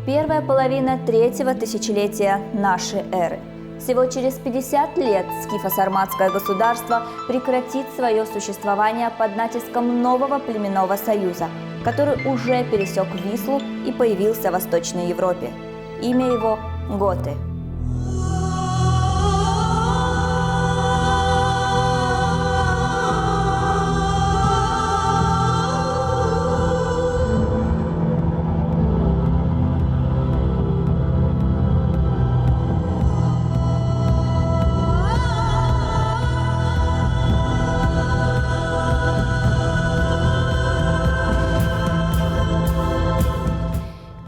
Первая половина третьего тысячелетия нашей эры. Всего через 50 лет скифо-сарматское государство прекратит свое существование под натиском нового племенного союза, который уже пересек Вислу и появился в Восточной Европе. Имя его – готы.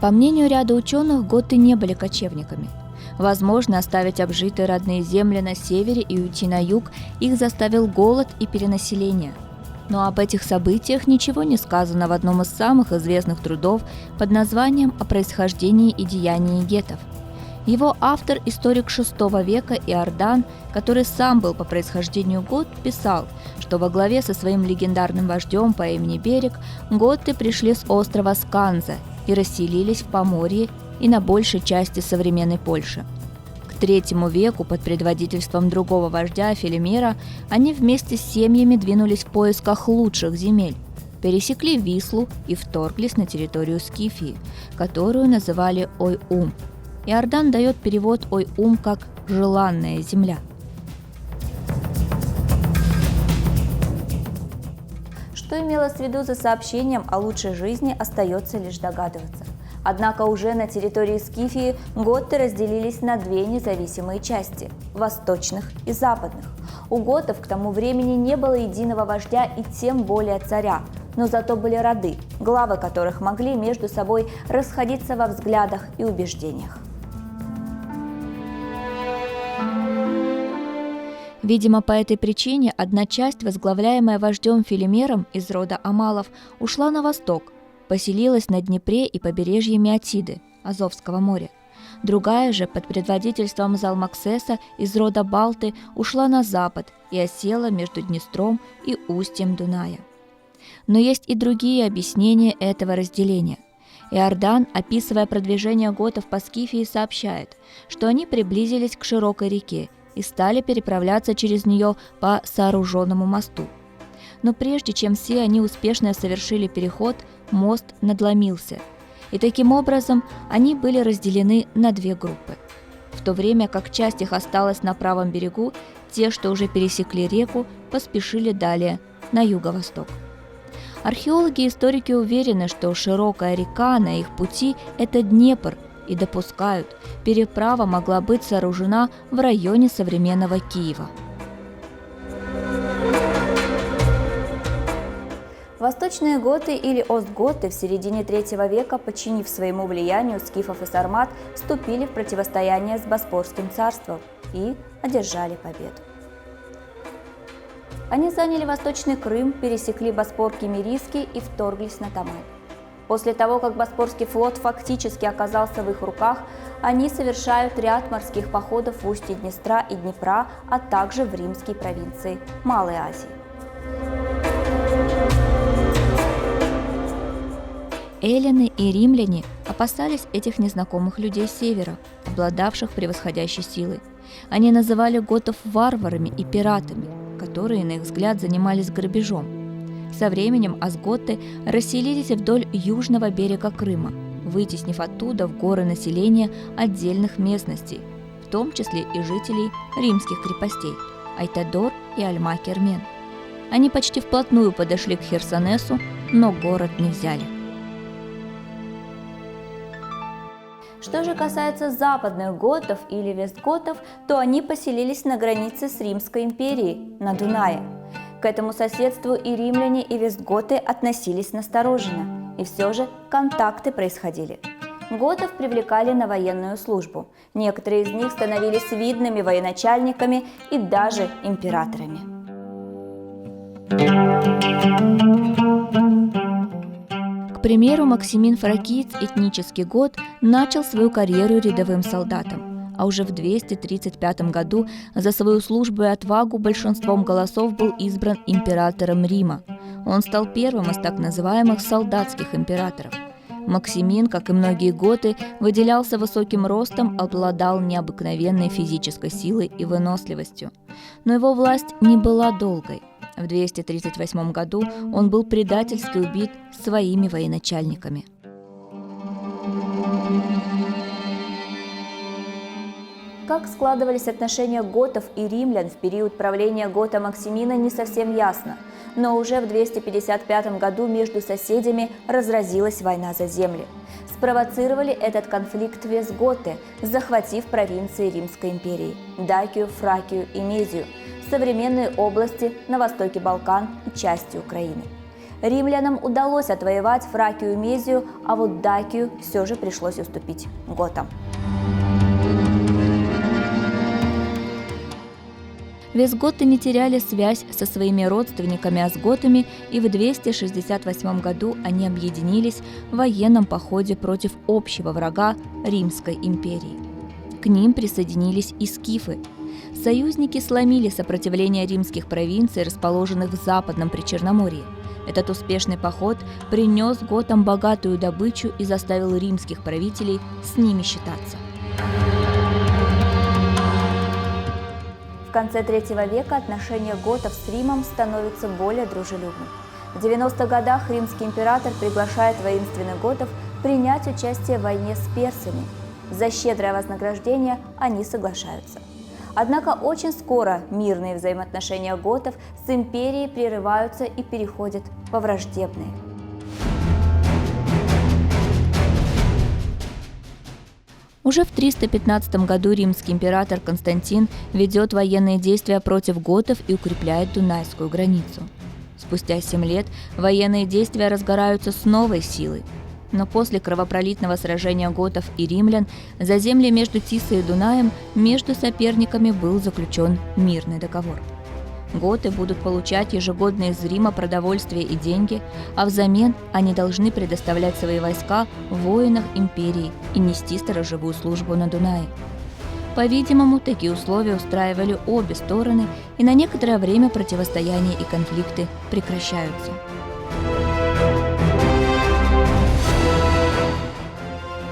По мнению ряда ученых, готы не были кочевниками. Возможно, оставить обжитые родные земли на севере и уйти на юг их заставил голод и перенаселение. Но об этих событиях ничего не сказано в одном из самых известных трудов под названием «О происхождении и деянии гетов». Его автор, историк VI века Иордан, который сам был по происхождению гот, писал, что во главе со своим легендарным вождем по имени Берег готы пришли с острова Сканза и расселились в Поморье и на большей части современной Польши. К III веку под предводительством другого вождя Филимира они вместе с семьями двинулись в поисках лучших земель, пересекли Вислу и вторглись на территорию Скифии, которую называли Ой-Ум. Иордан дает перевод Ой-Ум как «желанная земля». Что имелось в виду за сообщением о лучшей жизни, остается лишь догадываться. Однако уже на территории Скифии готы разделились на две независимые части – восточных и западных. У готов к тому времени не было единого вождя и тем более царя, но зато были роды, главы которых могли между собой расходиться во взглядах и убеждениях. Видимо, по этой причине одна часть, возглавляемая вождем Филимером из рода Амалов, ушла на восток, поселилась на Днепре и побережье Меотиды, Азовского моря. Другая же, под предводительством Залмаксеса из рода Балты, ушла на запад и осела между Днестром и устьем Дуная. Но есть и другие объяснения этого разделения. Иордан, описывая продвижение готов по Скифии, сообщает, что они приблизились к широкой реке и стали переправляться через нее по сооруженному мосту. Но прежде чем все они успешно совершили переход, мост надломился, и таким образом они были разделены на две группы. В то время как часть их осталась на правом берегу, те, что уже пересекли реку, поспешили далее, на юго-восток. Археологи и историки уверены, что широкая река на их пути – это Днепр, и допускают, переправа могла быть сооружена в районе современного Киева. Восточные готы или остготы в середине III века, подчинив своему влиянию скифов и сармат, вступили в противостояние с Боспорским царством и одержали победу. Они заняли Восточный Крым, пересекли Боспор Киммерийский и вторглись на Тамань. После того, как Боспорский флот фактически оказался в их руках, они совершают ряд морских походов в устье Днестра и Днепра, а также в римской провинции Малой Азии. Эллины и римляне опасались этих незнакомых людей с севера, обладавших превосходящей силой. Они называли готов варварами и пиратами, которые, на их взгляд, занимались грабежом. Со временем остготы расселились вдоль южного берега Крыма, вытеснив оттуда в горы население отдельных местностей, в том числе и жителей римских крепостей Айтадор и Альма-Кермен. Они почти вплотную подошли к Херсонесу, но город не взяли. Что же касается западных готов или вестготов, то они поселились на границе с Римской империей, на Дунае. К этому соседству и римляне, и вестготы относились настороженно, и все же контакты происходили. Готов привлекали на военную службу. Некоторые из них становились видными военачальниками и даже императорами. К примеру, Максимин Фракиец, этнический гот, начал свою карьеру рядовым солдатом, а уже в 235 году за свою службу и отвагу большинством голосов был избран императором Рима. Он стал первым из так называемых солдатских императоров. Максимин, как и многие готы, выделялся высоким ростом, обладал необыкновенной физической силой и выносливостью. Но его власть не была долгой. В 238 году он был предательски убит своими военачальниками. Как складывались отношения готов и римлян в период правления гота Максимина, не совсем ясно. Но уже в 255 году между соседями разразилась война за земли. Спровоцировали этот конфликт вестготы, захватив провинции Римской империи – Дакию, Фракию и Мезию, современные области на востоке Балкан и части Украины. Римлянам удалось отвоевать Фракию и Мезию, а вот Дакию все же пришлось уступить готам. Вестготы не теряли связь со своими родственниками остготами, и в 268 году они объединились в военном походе против общего врага Римской империи. К ним присоединились и скифы. Союзники сломили сопротивление римских провинций, расположенных в Западном Причерноморье. Этот успешный поход принес готам богатую добычу и заставил римских правителей с ними считаться. В конце III века отношения готов с Римом становятся более дружелюбными. В 90-х годах римский император приглашает воинственных готов принять участие в войне с персами. За щедрое вознаграждение они соглашаются. Однако очень скоро мирные взаимоотношения готов с империей прерываются и переходят во враждебные. Уже в 315 году римский император Константин ведет военные действия против готов и укрепляет Дунайскую границу. Спустя 7 лет военные действия разгораются с новой силой. Но после кровопролитного сражения готов и римлян за земли между Тисой и Дунаем между соперниками был заключен мирный договор. Готы будут получать ежегодно из Рима продовольствие и деньги, а взамен они должны предоставлять свои войска воинам империи и нести сторожевую службу на Дунае. По-видимому, такие условия устраивали обе стороны, и на некоторое время противостояние и конфликты прекращаются.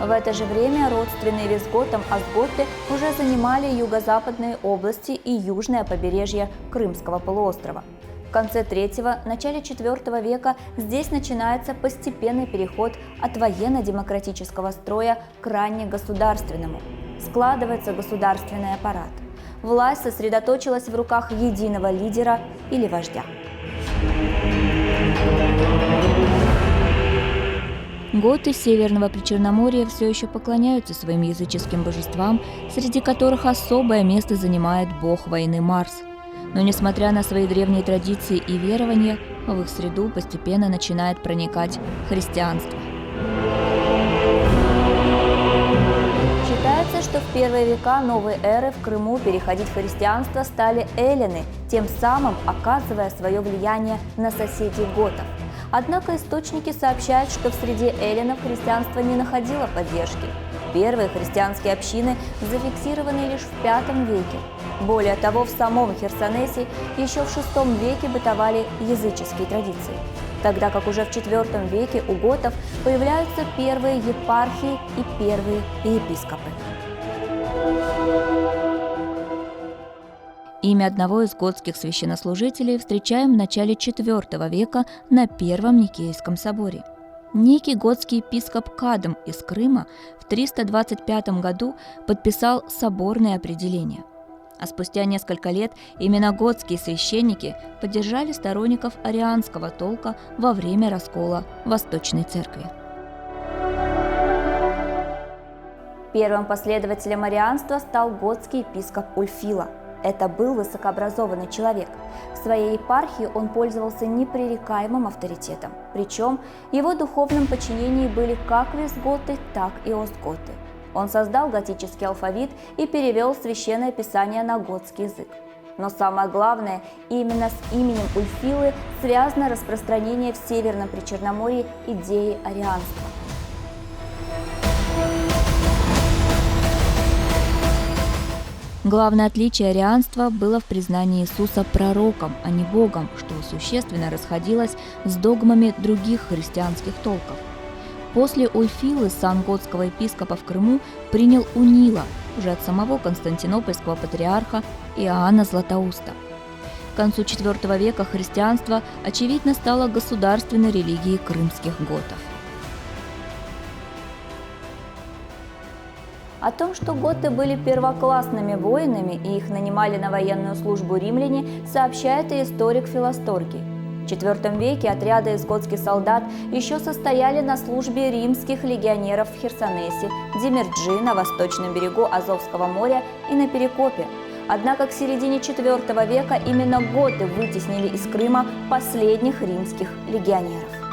В это же время родственные вестготам остготы уже занимали юго-западные области и южное побережье Крымского полуострова. В конце III – начале IV века здесь начинается постепенный переход от военно-демократического строя к ранне-государственному. Складывается государственный аппарат. Власть сосредоточилась в руках единого лидера или вождя. Готы Северного Причерноморья все еще поклоняются своим языческим божествам, среди которых особое место занимает бог войны Марс. Но несмотря на свои древние традиции и верования, в их среду постепенно начинает проникать христианство. Считается, что в первые века новой эры в Крыму переходить в христианство стали эллины, тем самым оказывая свое влияние на соседей готов. Однако источники сообщают, что в среде эллинов христианство не находило поддержки. Первые христианские общины зафиксированы лишь в V веке. Более того, в самом Херсонесе еще в VI веке бытовали языческие традиции, тогда как уже в IV веке у готов появляются первые епархии и первые епископы. Имя одного из готских священнослужителей встречаем в начале IV века на Первом Никейском соборе. Некий готский епископ Кадм из Крыма в 325 году подписал соборное определение. А спустя несколько лет именно готские священники поддержали сторонников арианского толка во время раскола Восточной Церкви. Первым последователем арианства стал готский епископ Ульфила. Это был высокообразованный человек. В своей епархии он пользовался непререкаемым авторитетом. Причем в его духовном подчинении были как вестготы, так и остготы. Он создал готический алфавит и перевел священное писание на готский язык. Но самое главное, именно с именем Ульфилы связано распространение в Северном Причерноморье идеи арианства. Главное отличие арианства было в признании Иисуса пророком, а не Богом, что существенно расходилось с догмами других христианских толков. После Ульфилы сан готского епископа в Крыму принял Унила, уже от самого константинопольского патриарха Иоанна Златоуста. К концу IV века христианство, очевидно, стало государственной религией крымских готов. О том, что готы были первоклассными воинами и их нанимали на военную службу римляне, сообщает и историк Филосторгий. В IV веке отряды из готских солдат еще состояли на службе римских легионеров в Херсонесе, Демирджи на восточном берегу Азовского моря и на Перекопе. Однако к середине IV века именно готы вытеснили из Крыма последних римских легионеров.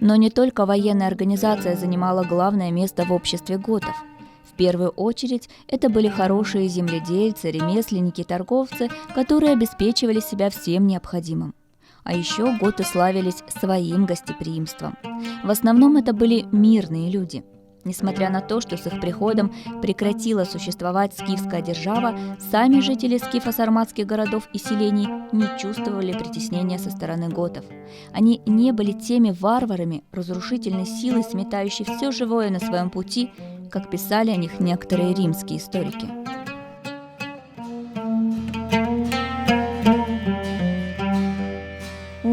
Но не только военная организация занимала главное место в обществе готов. В первую очередь это были хорошие земледельцы, ремесленники, торговцы, которые обеспечивали себя всем необходимым. А еще готы славились своим гостеприимством. В основном это были мирные люди. Несмотря на то, что с их приходом прекратила существовать скифская держава, сами жители скифо-сарматских городов и селений не чувствовали притеснения со стороны готов. Они не были теми варварами, разрушительной силой, сметающей все живое на своем пути, как писали о них некоторые римские историки.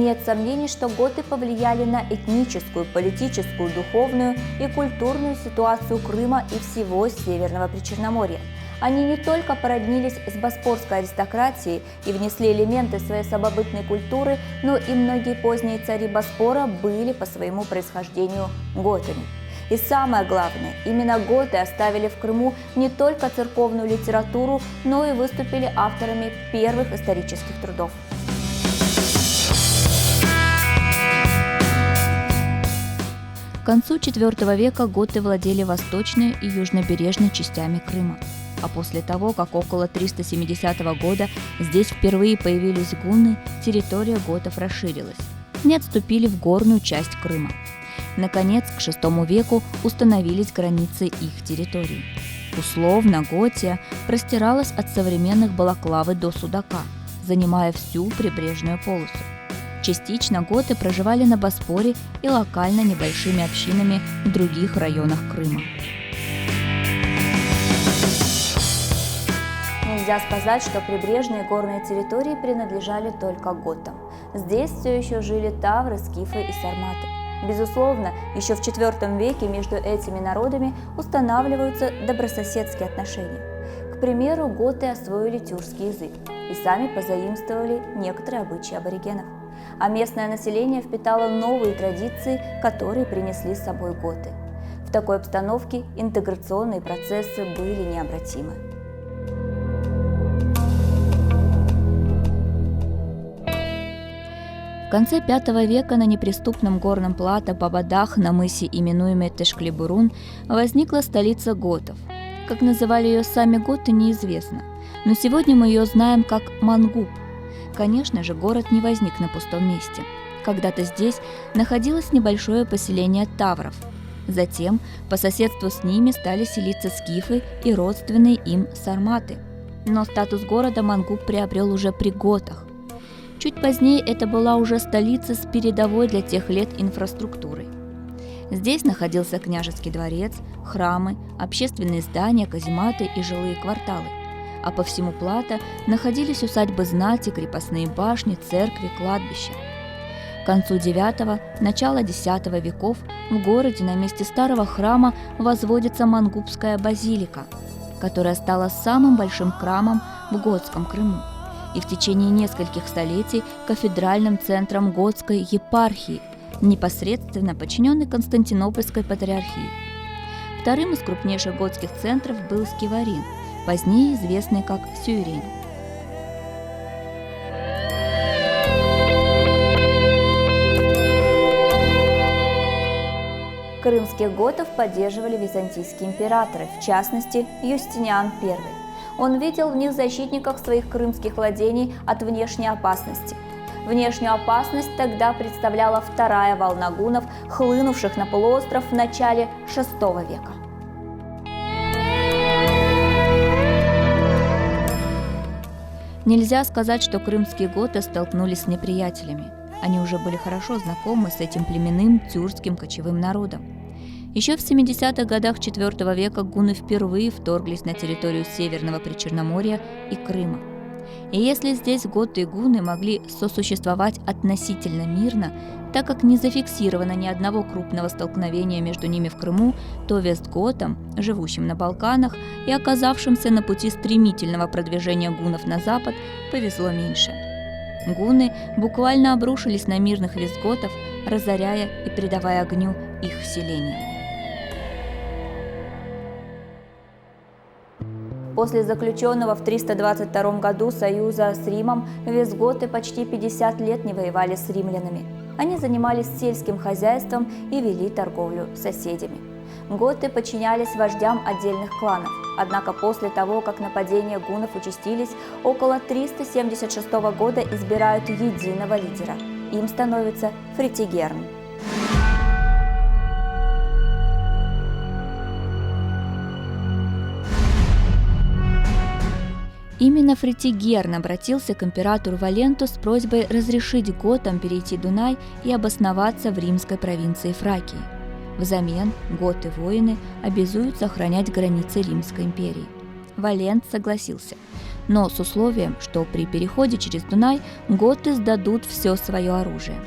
Нет сомнений, что готы повлияли на этническую, политическую, духовную и культурную ситуацию Крыма и всего Северного Причерноморья. Они не только породнились с боспорской аристократией и внесли элементы своей самобытной культуры, но и многие поздние цари Боспора были по своему происхождению готами. И самое главное, именно готы оставили в Крыму не только церковную литературу, но и выступили авторами первых исторических трудов. К концу IV века готы владели восточной и южнобережной частями Крыма. А после того, как около 370 года здесь впервые появились гунны, территория готов расширилась. Они отступили в горную часть Крыма. Наконец, к VI веку установились границы их территории. Условно, Готия простиралась от современных Балаклавы до Судака, занимая всю прибрежную полосу. Частично готы проживали на Боспоре и локально небольшими общинами в других районах Крыма. Нельзя сказать, что прибрежные горные территории принадлежали только готам. Здесь все еще жили тавры, скифы и сарматы. Безусловно, еще в IV веке между этими народами устанавливаются добрососедские отношения. К примеру, готы освоили тюркский язык и сами позаимствовали некоторые обычаи аборигенов. А местное население впитало новые традиции, которые принесли с собой готы. В такой обстановке интеграционные процессы были необратимы. В конце V века на неприступном горном плато Бабадах на мысе, именуемой Тешклибурун, возникла столица готов. Как называли ее сами готы, неизвестно, но сегодня мы ее знаем как Мангуб. Конечно же, город не возник на пустом месте. Когда-то здесь находилось небольшое поселение тавров. Затем по соседству с ними стали селиться скифы и родственные им сарматы. Но статус города Мангуб приобрел уже при готах. Чуть позднее это была уже столица с передовой для тех лет инфраструктурой. Здесь находился княжеский дворец, храмы, общественные здания, казематы и жилые кварталы. А по всему плато находились усадьбы знати, крепостные башни, церкви, кладбища. К концу IX – начало X веков в городе на месте старого храма возводится Мангубская базилика, которая стала самым большим храмом в готском Крыму и в течение нескольких столетий кафедральным центром готской епархии, непосредственно подчиненный Константинопольской патриархии. Вторым из крупнейших готских центров был Скиварин, позднее известный как Сюйрень. Крымских готов поддерживали византийские императоры, в частности, Юстиниан I. Он видел в них защитников своих крымских владений от внешней опасности. Внешнюю опасность тогда представляла вторая волна гуннов, хлынувших на полуостров в начале VI века. Нельзя сказать, что крымские готы столкнулись с неприятелями. Они уже были хорошо знакомы с этим племенным тюркским кочевым народом. Еще в 70-х годах IV века гунны впервые вторглись на территорию Северного Причерноморья и Крыма. И если здесь готы и гунны могли сосуществовать относительно мирно, так как не зафиксировано ни одного крупного столкновения между ними в Крыму, то вестготам, живущим на Балканах и оказавшимся на пути стремительного продвижения гуннов на запад, повезло меньше. Гунны буквально обрушились на мирных вестготов, разоряя и предавая огню их селения. После заключенного в 322 году союза с Римом вестготы почти 50 лет не воевали с римлянами. Они занимались сельским хозяйством и вели торговлю с соседями. Готы подчинялись вождям отдельных кланов. Однако после того, как нападения гуннов участились, около 376 года избирают единого лидера. Им становится Фритигерн. Именно Фритигерн обратился к императору Валенту с просьбой разрешить готам перейти Дунай и обосноваться в римской провинции Фракии. Взамен готы-воины обязуются охранять границы Римской империи. Валент согласился, но с условием, что при переходе через Дунай готы сдадут все свое оружие.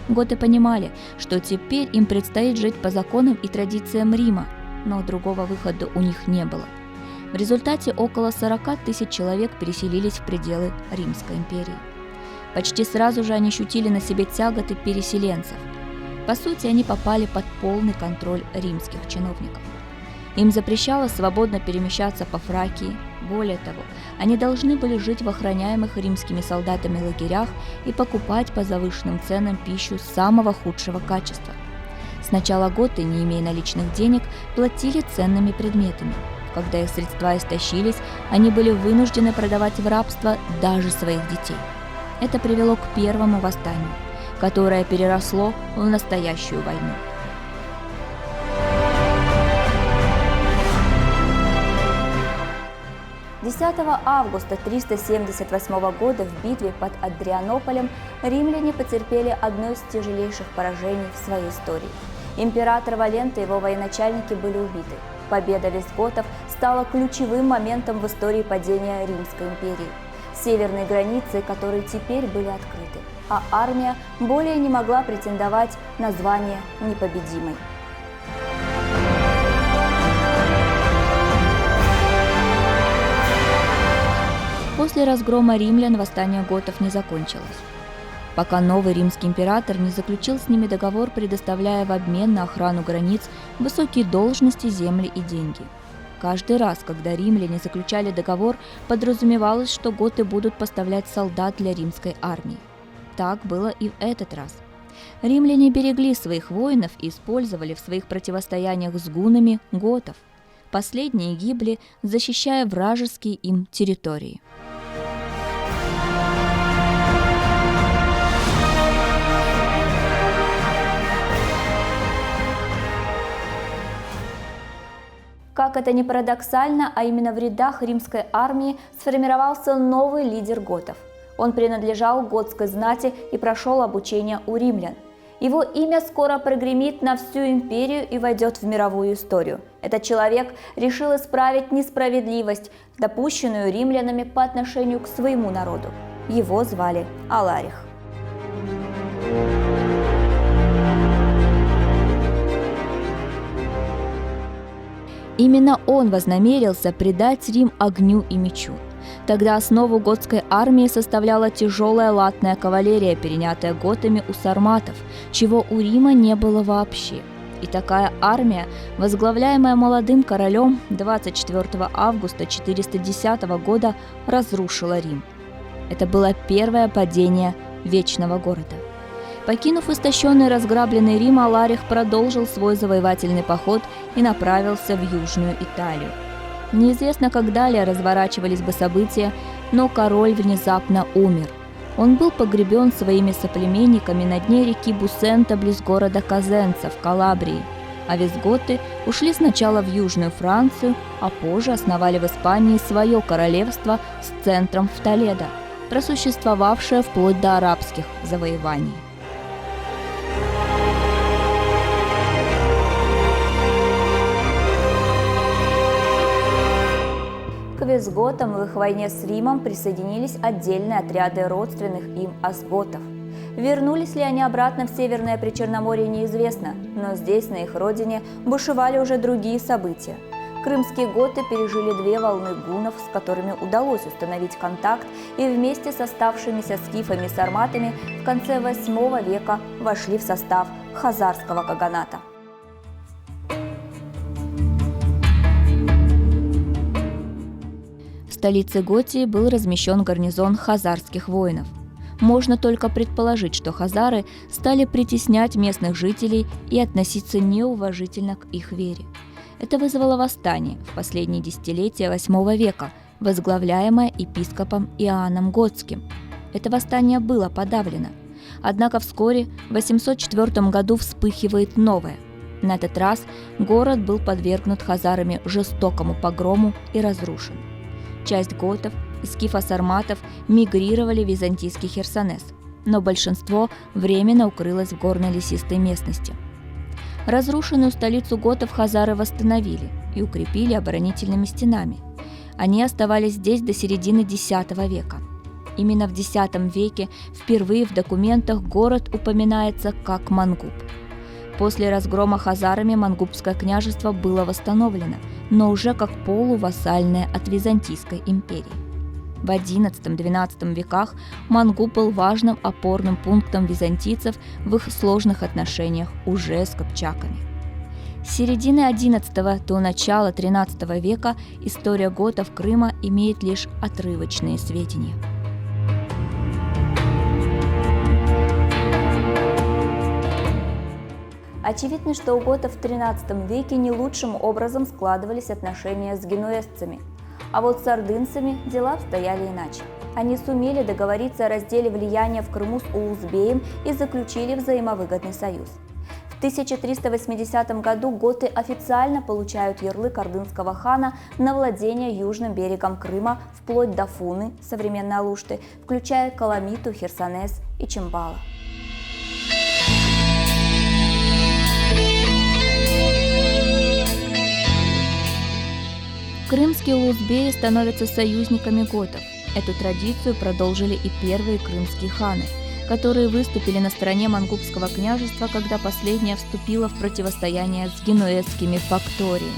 Готы понимали, что теперь им предстоит жить по законам и традициям Рима, но другого выхода у них не было. В результате около 40 тысяч человек переселились в пределы Римской империи. Почти сразу же они ощутили на себе тяготы переселенцев. По сути, они попали под полный контроль римских чиновников. Им запрещалось свободно перемещаться по Фракии. Более того, они должны были жить в охраняемых римскими солдатами лагерях и покупать по завышенным ценам пищу самого худшего качества. Сначала готы, не имея наличных денег, платили ценными предметами. Когда их средства истощились, они были вынуждены продавать в рабство даже своих детей. Это привело к первому восстанию, которое переросло в настоящую войну. Августа 378 года в битве под Адрианополем римляне потерпели одно из тяжелейших поражений в своей истории. Император Валент и его военачальники были убиты. Победа вестготов стала ключевым моментом в истории падения Римской империи. Северные границы, которые теперь были открыты, а армия более не могла претендовать на звание непобедимой. После разгрома римлян восстание готов не закончилось, пока новый римский император не заключил с ними договор, предоставляя в обмен на охрану границ высокие должности, земли и деньги. Каждый раз, когда римляне заключали договор, подразумевалось, что готы будут поставлять солдат для римской армии. Так было и в этот раз. Римляне берегли своих воинов и использовали в своих противостояниях с гуннами готов. Последние гибли, защищая вражеские им территории. Как это ни парадоксально, а именно в рядах римской армии сформировался новый лидер готов. Он принадлежал готской знати и прошел обучение у римлян. Его имя скоро прогремит на всю империю и войдет в мировую историю. Этот человек решил исправить несправедливость, допущенную римлянами по отношению к своему народу. Его звали Аларих. Именно он вознамерился предать Рим огню и мечу. Тогда основу готской армии составляла тяжелая латная кавалерия, перенятая готами у сарматов, чего у Рима не было вообще. И такая армия, возглавляемая молодым королем, 24 августа 410 года разрушила Рим. Это было первое падение Вечного города. Покинув истощенный и разграбленный Рим, Аларих продолжил свой завоевательный поход и направился в Южную Италию. Неизвестно, как далее разворачивались бы события, но король внезапно умер. Он был погребен своими соплеменниками на дне реки Бусента близ города Козенца в Калабрии, а визготы ушли сначала в Южную Францию, а позже основали в Испании свое королевство с центром в Толедо, просуществовавшее вплоть до арабских завоеваний. К визготам в их войне с Римом присоединились отдельные отряды родственных им осготов. Вернулись ли они обратно в Северное Причерноморье, неизвестно, но здесь, на их родине, бушевали уже другие события. Крымские готы пережили две волны гуннов, с которыми удалось установить контакт, и вместе с оставшимися скифами и сарматами в конце VIII века вошли в состав хазарского каганата. В столице Готии был размещен гарнизон хазарских воинов. Можно только предположить, что хазары стали притеснять местных жителей и относиться неуважительно к их вере. Это вызвало восстание в последние десятилетия VIII века, возглавляемое епископом Иоанном Готским. Это восстание было подавлено. Однако вскоре, в 804 году, вспыхивает новое. На этот раз город был подвергнут хазарами жестокому погрому и разрушен. Часть готов и скифо-сарматов мигрировали в византийский Херсонес, но большинство временно укрылось в горной лесистой местности. Разрушенную столицу готов хазары восстановили и укрепили оборонительными стенами. Они оставались здесь до середины X века. Именно в X веке впервые в документах город упоминается как Мангуб. После разгрома хазарами Мангубское княжество было восстановлено, но уже как полувассальное от Византийской империи. В XI-XII веках Мангуб был важным опорным пунктом византийцев в их сложных отношениях уже с кыпчаками. С середины XI до начала XIII века история готов Крыма имеет лишь отрывочные сведения. Очевидно, что у готов в XIII веке не лучшим образом складывались отношения с генуэзцами. А вот с ордынцами дела обстояли иначе. Они сумели договориться о разделе влияния в Крыму с Улузбеем и заключили взаимовыгодный союз. В 1380 году готы официально получают ярлык ордынского хана на владение южным берегом Крыма вплоть до Фуны, современной Алушты, включая Каламиту, Херсонес и Чимбала. Крымские улузбеи становятся союзниками готов. Эту традицию продолжили и первые крымские ханы, которые выступили на стороне Мангубского княжества, когда последнее вступило в противостояние с генуэзскими факториями.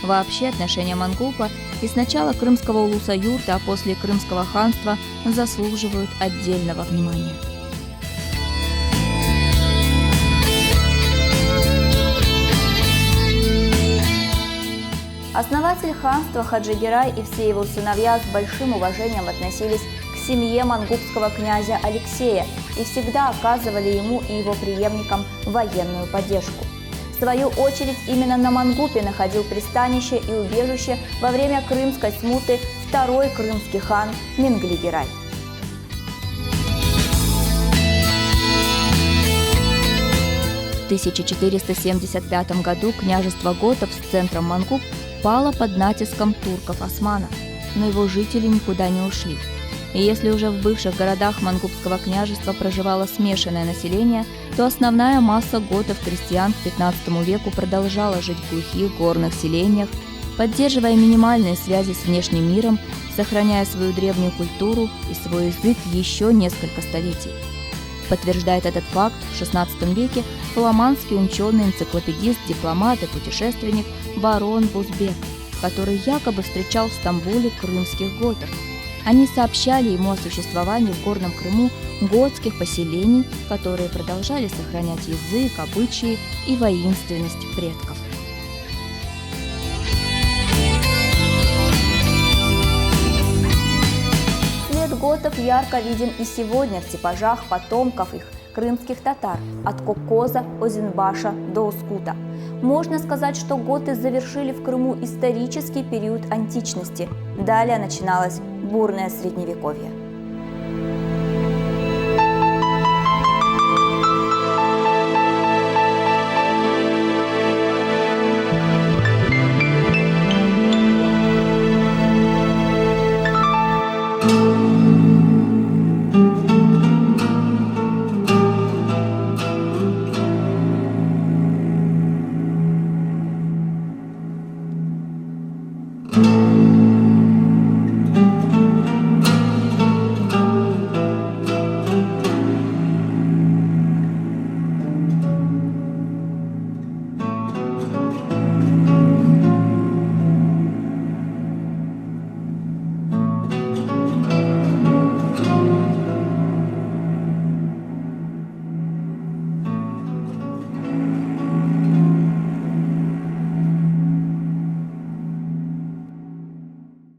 Вообще отношения Мангуба и сначала крымского улуса-юрта, а после крымского ханства заслуживают отдельного внимания. Основатель ханства Хаджи Герай и все его сыновья с большим уважением относились к семье мангубского князя Алексея и всегда оказывали ему и его преемникам военную поддержку. В свою очередь, именно на Мангубе находил пристанище и убежище во время крымской смуты второй крымский хан Мингли-Герай. В 1475 году княжество готов с центром Мангуб пало под натиском турков-османов, но его жители никуда не ушли. И если уже в бывших городах Мангубского княжества проживало смешанное население, то основная масса готов-крестьян к XV веку продолжала жить в глухих горных селениях, поддерживая минимальные связи с внешним миром, сохраняя свою древнюю культуру и свой язык еще несколько столетий. Подтверждает этот факт в XVI веке фламандский ученый-энциклопедист, дипломат и путешественник барон Бузбек, который якобы встречал в Стамбуле крымских готов Они сообщали ему о существовании в Горном Крыму готских поселений, которые продолжали сохранять язык, обычаи и воинственность предков. След готов ярко виден и сегодня в типажах потомков их, крымских татар, от Кокоза, Озенбаша до Ускута. Можно сказать, что готы завершили в Крыму исторический период античности. Далее начиналось бурное средневековье. Thank you.